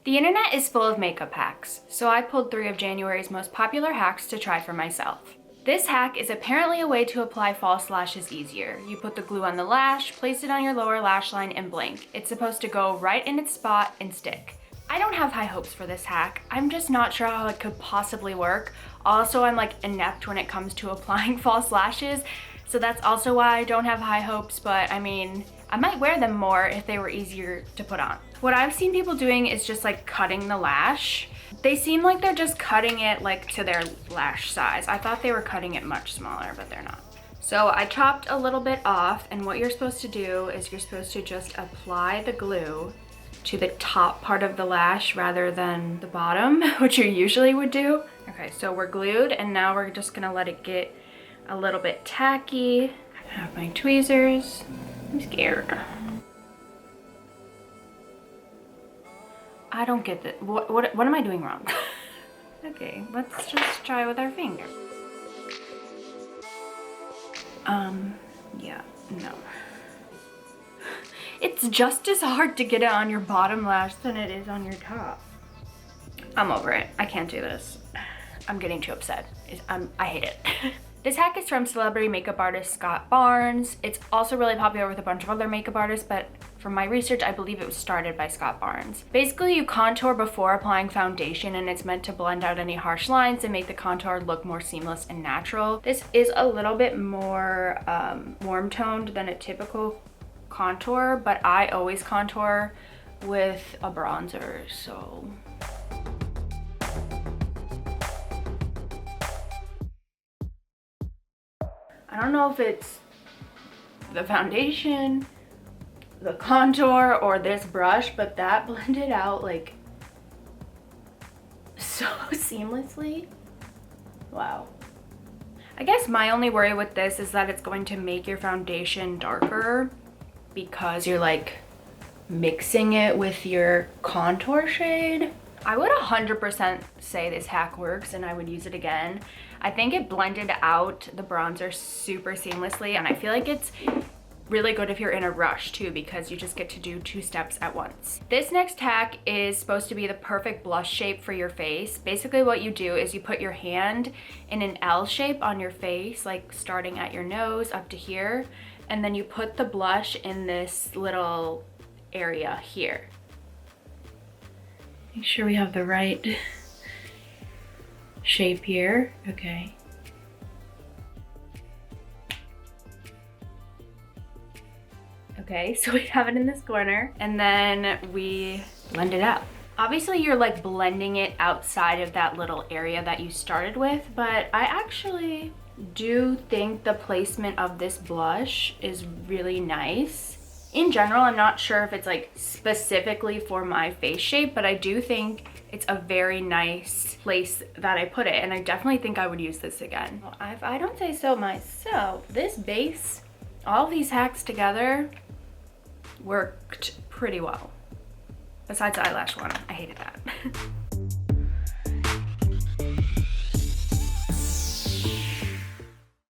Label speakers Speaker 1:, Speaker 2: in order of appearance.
Speaker 1: The internet is full of makeup hacks, so I pulled 3 of January's most popular hacks to try for myself. This hack is apparently a way to apply false lashes easier. You put the glue on the lash, place it on your lower lash line, and blink. It's supposed to go right in its spot and stick. I don't have high hopes for this hack. I'm just not sure how it could possibly work. Also, I'm like inept when it comes to applying false lashes, so that's also why I don't have high hopes, but I mean, I might wear them more if they were easier to put on. What I've seen people doing is just like cutting the lash. They seem like they're just cutting it like to their lash size. I thought they were cutting it much smaller, but they're not. So I chopped a little bit off, and what you're supposed to do is you're supposed to just apply the glue to the top part of the lash rather than the bottom, which you usually would do. Okay, so we're glued, and now we're just gonna let it get a little bit tacky. I have my tweezers. I'm scared. I don't get that. What am I doing wrong? Okay, let's just try with our finger. Yeah, no. It's just as hard to get it on your bottom lash than it is on your top. I'm over it. I can't do this. I'm getting too upset. I hate it. This hack is from celebrity makeup artist Scott Barnes. It's also really popular with a bunch of other makeup artists, but from my research, I believe it was started by Scott Barnes. Basically, you contour before applying foundation, and it's meant to blend out any harsh lines and make the contour look more seamless and natural. This is a little bit more warm toned than a typical contour, but I always contour with a bronzer, so. I don't know if it's the foundation, the contour, or this brush, but that blended out like so seamlessly. Wow. I guess my only worry with this is that it's going to make your foundation darker because you're like mixing it with your contour shade. I would 100% say this hack works and I would use it again. I think it blended out the bronzer super seamlessly, and I feel like it's really good if you're in a rush too, because you just get to do 2 steps at once. This next hack is supposed to be the perfect blush shape for your face. Basically what you do is you put your hand in an L shape on your face, like starting at your nose up to here, and then you put the blush in this little area here. Make sure we have the right shape here. Okay. Okay, so we have it in this corner, and then we blend it out. Obviously you're like blending it outside of that little area that you started with, but I actually do think the placement of this blush is really nice. In general, I'm not sure if it's like specifically for my face shape, but I do think it's a very nice place that I put it, and I definitely think I would use this again. Well, if I don't say so myself, this base, all these hacks together worked pretty well. Besides the eyelash one, I hated that.